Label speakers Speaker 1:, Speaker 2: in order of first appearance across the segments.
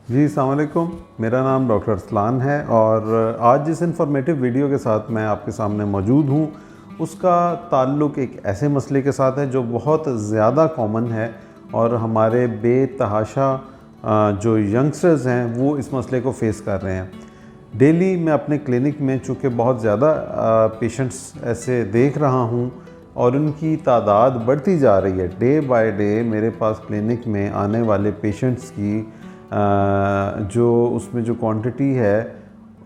Speaker 1: जी अस्सलाम वालेकुम। मेरा नाम डॉक्टर अरसलान है और आज जिस इन्फॉर्मेटिव वीडियो के साथ मैं आपके सामने मौजूद हूँ उसका ताल्लुक़ एक ऐसे मसले के साथ है जो बहुत ज़्यादा कॉमन है और हमारे बेतहाशा जो यंगस्टर्स हैं वो इस मसले को फ़ेस कर रहे हैं। डेली मैं अपने क्लिनिक में चूँकि बहुत ज़्यादा पेशेंट्स ऐसे देख रहा हूँ और उनकी तादाद बढ़ती जा रही है। डे बाय डे मेरे पास क्लिनिक में आने वाले पेशेंट्स की जो उसमें जो क्वांटिटी है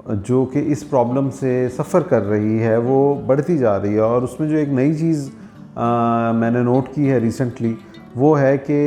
Speaker 1: जो कि इस प्रॉब्लम से सफ़र कर रही है वो बढ़ती जा रही है। और उसमें जो एक नई चीज़ मैंने नोट की है रिसेंटली वो है कि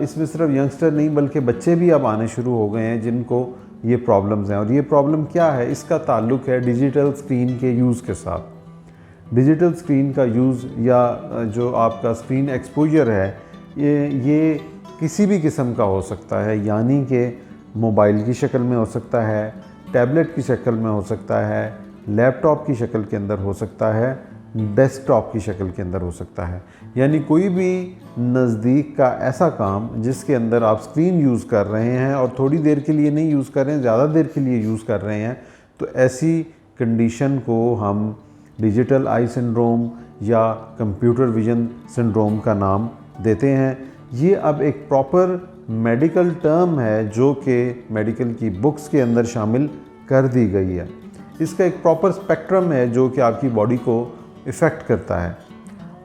Speaker 1: इसमें सिर्फ यंगस्टर नहीं बल्कि बच्चे भी अब आने शुरू हो गए हैं जिनको ये प्रॉब्लम्स हैं। और ये प्रॉब्लम क्या है, इसका ताल्लुक़ है डिजिटल स्क्रीन के यूज़ के साथ। डिजिटल स्क्रीन का यूज़ या जो आपका स्क्रीन एक्सपोजर है ये किसी भी किस्म का हो सकता है, यानी कि मोबाइल की शक्ल में हो सकता है, टैबलेट की शक्ल में हो सकता है, लैपटॉप की शक्ल के अंदर हो सकता है, डेस्कटॉप की शक्ल के अंदर हो सकता है। यानी कोई भी नज़दीक का ऐसा काम जिसके अंदर आप स्क्रीन यूज़ कर रहे हैं और थोड़ी देर के लिए नहीं यूज़ कर रहे हैं, ज़्यादा देर के लिए यूज़ कर रहे हैं, तो ऐसी कंडीशन को हम डिजिटल आई सिंड्रोम या कंप्यूटर विजन सिंड्रोम का नाम देते हैं। ये अब एक प्रॉपर मेडिकल टर्म है जो कि मेडिकल की बुक्स के अंदर शामिल कर दी गई है। इसका एक प्रॉपर स्पेक्ट्रम है जो कि आपकी बॉडी को इफ़ेक्ट करता है।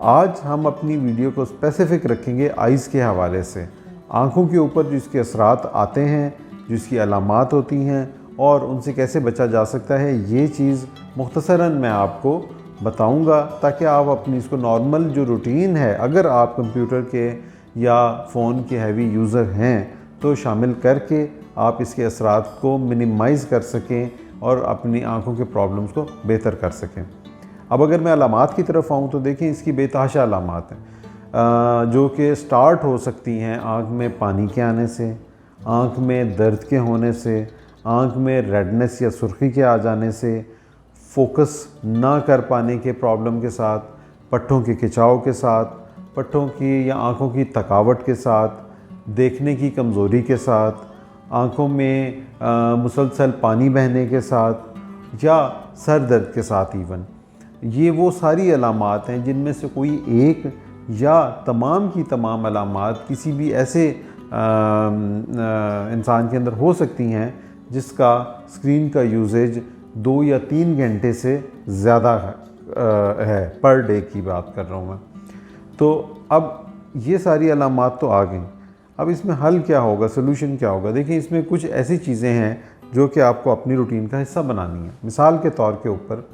Speaker 1: आज हम अपनी वीडियो को स्पेसिफ़िक रखेंगे आइज़ के हवाले से, आँखों के ऊपर जिसके असरात आते हैं, जिसकी अलामात होती हैं और उनसे कैसे बचा जा सकता है, ये चीज़ मुख्तसरन मैं आपको बताऊंगा ताकि आप अपनी इसको नॉर्मल जो रूटीन है, अगर आप कंप्यूटर के या फ़ोन के हैवी यूज़र हैं तो शामिल करके आप इसके असरात को मिनिमाइज़ कर सकें और अपनी आँखों के प्रॉब्लम्स को बेहतर कर सकें। अब अगर मैं अलामात की तरफ आऊँ तो देखें इसकी बेतहाशा अलामात हैं जो कि स्टार्ट हो सकती हैं आँख में पानी के आने से, आँख में दर्द के होने से, आँख में रेडनेस या सुर्खी के आ जाने से, फोकस ना कर पाने के प्रॉब्लम के साथ, पट्ठों के खिंचाव के साथ, पट्ठों की या आँखों की थकावट के साथ, देखने की कमज़ोरी के साथ, आँखों में मुसलसल पानी बहने के साथ या सर दर्द के साथ इवन। ये वो सारी अलामात हैं जिनमें से कोई एक या तमाम की तमाम अलामात किसी भी ऐसे इंसान के अंदर हो सकती हैं जिसका स्क्रीन का यूजेज 2 या 3 घंटे से ज़्यादा है, पर डे की बात कर रहा हूँ मैं। तो अब ये सारी अलामात तो आ गई, अब इसमें हल क्या होगा, सोल्यूशन क्या होगा? देखिए इसमें कुछ ऐसी चीज़ें हैं जो कि आपको अपनी रूटीन का हिस्सा बनानी है। मिसाल के तौर के ऊपर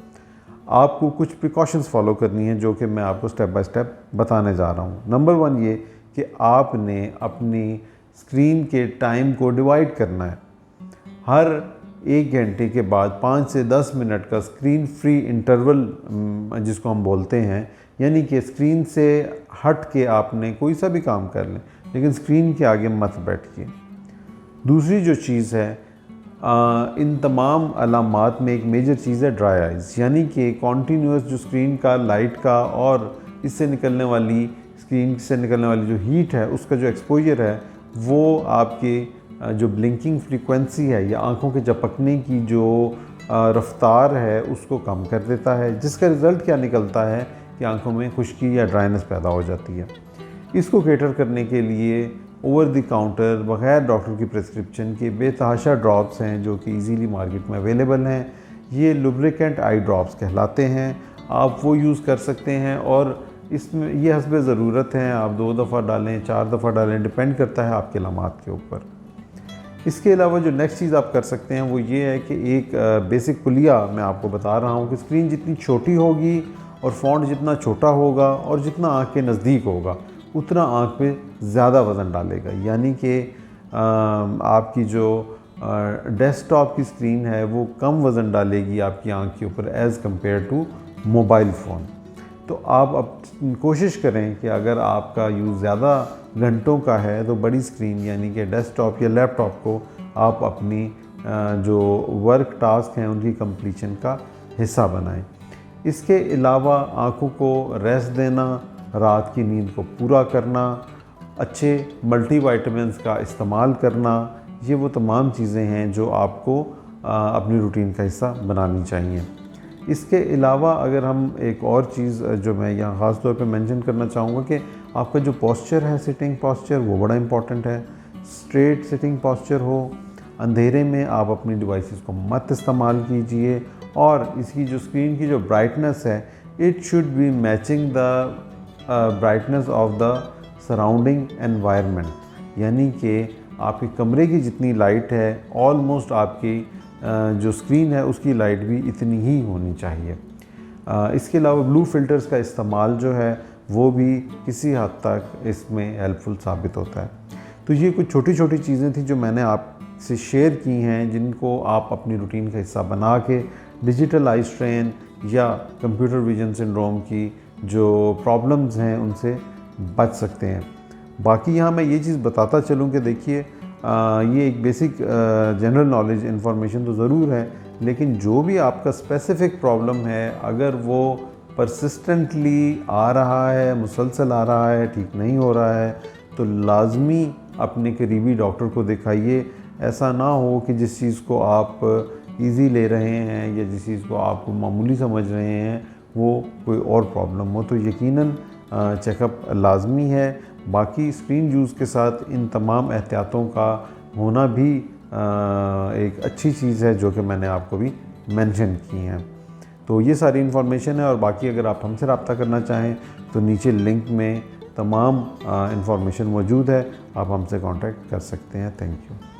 Speaker 1: आपको कुछ प्रिकॉशंस फॉलो करनी है जो कि मैं आपको स्टेप बाय स्टेप बताने जा रहा हूँ। नंबर 1 ये कि आपने अपनी स्क्रीन के टाइम को डिवाइड करना है। हर 1 घंटे के बाद 5 से 10 मिनट का स्क्रीन फ्री इंटरवल जिसको हम बोलते हैं, यानी कि स्क्रीन से हट के आपने कोई सा भी काम कर लें लेकिन स्क्रीन के आगे मत बैठिए। दूसरी जो चीज़ है इन तमाम अलामात में एक मेजर चीज़ है ड्राई आइज़, यानी कि कॉन्टीन्यूस जो स्क्रीन का लाइट का और इससे निकलने वाली स्क्रीन से निकलने वाली जो हीट है उसका जो एक्सपोजर है वो आपकी जो ब्लिंकिंग फ्रीक्वेंसी है या आँखों के झपकने की जो रफ्तार है उसको कम कर देता है, जिसका रिज़ल्ट क्या निकलता है कि आँखों में खुश्की या ड्राइनेस पैदा हो जाती है। इसको कैटर करने के लिए ओवर द काउंटर बग़ैर डॉक्टर की प्रिस्क्रिप्शन के बेतहाशा ड्रॉप्स हैं जो कि इजीली मार्केट में अवेलेबल हैं। ये लुब्रिकेंट आई ड्रॉप्स कहलाते हैं, आप वो यूज़ कर सकते हैं और इसमें ये हस्बे ज़रूरत हैं, आप 2 दफ़ा डालें 4 दफ़ा डालें, डिपेंड करता है आपके अलामात के ऊपर। इसके अलावा जो नेक्स्ट चीज़ आप कर सकते हैं वो ये है कि एक बेसिक पुलिया मैं आपको बता रहा हूँ कि स्क्रीन जितनी छोटी होगी और फ़ॉन्ट जितना छोटा होगा और जितना आँख के नज़दीक होगा उतना आँख पे ज़्यादा वज़न डालेगा। यानी कि आपकी जो डेस्कटॉप की स्क्रीन है वो कम वज़न डालेगी आपकी आँख के ऊपर as compared to mobile phone. तो आप अब कोशिश करें कि अगर आपका यूज़ ज़्यादा घंटों का है तो बड़ी स्क्रीन यानी कि डेस्कटॉप या लैपटॉप को आप अपनी जो वर्क टास्क हैं उनकी कंप्लीशन का हिस्सा बनाएं। इसके अलावा आँखों को रेस्ट देना, रात की नींद को पूरा करना, अच्छे मल्टीविटामिन्स का इस्तेमाल करना, ये वो तमाम चीज़ें हैं जो आपको अपनी रूटीन का हिस्सा बनानी चाहिए। इसके अलावा अगर हम एक और चीज़ जो मैं यहाँ ख़ास तौर पे मेंशन करना चाहूँगा कि आपका जो पोस्चर है, सिटिंग पोस्चर, वो बड़ा इम्पॉर्टेंट है। स्ट्रेट सिटिंग पोस्चर हो, अंधेरे में आप अपनी डिवाइसेस को मत इस्तेमाल कीजिए, और इसकी जो स्क्रीन की जो ब्राइटनेस है, it should be matching the brightness of the surrounding environment, यानी कि आपके कमरे की जितनी लाइट है ऑलमोस्ट आपकी जो स्क्रीन है उसकी लाइट भी इतनी ही होनी चाहिए। इसके अलावा ब्लू फ़िल्टर्स का इस्तेमाल जो है वो भी किसी हद तक इसमें हेल्पफुल साबित होता है। तो ये कुछ छोटी छोटी चीज़ें थी जो मैंने आपसे शेयर की हैं, जिनको आप अपनी रूटीन का हिस्सा बना के डिजिटल आई स्ट्रेन या कंप्यूटर विजन सिंड्रोम की जो प्रॉब्लम्स हैं उनसे बच सकते हैं। बाकी यहाँ मैं ये चीज़ बताता चलूँ कि देखिए ये एक बेसिक जनरल नॉलेज इन्फॉर्मेशन तो ज़रूर है, लेकिन जो भी आपका स्पेसिफ़िक प्रॉब्लम है, अगर वो परसिस्टेंटली आ रहा है, मुसलसल आ रहा है, ठीक नहीं हो रहा है, तो लाजमी अपने करीबी डॉक्टर को दिखाइए। ऐसा ना हो कि जिस चीज़ को आप इजी ले रहे हैं या जिस चीज़ को आप मामूली समझ रहे हैं वो कोई और प्रॉब्लम हो। तो यकीनन चेकअप लाजमी है। बाकी स्क्रीन यूज़ के साथ इन तमाम एहतियातों का होना भी एक अच्छी चीज़ है, जो कि मैंने आपको भी मेंशन की हैं। तो ये सारी इन्फॉर्मेशन है, और बाकी अगर आप हमसे रब्ता करना चाहें तो नीचे लिंक में तमाम इन्फॉर्मेशन मौजूद है, आप हमसे कांटेक्ट कर सकते हैं। Thank you.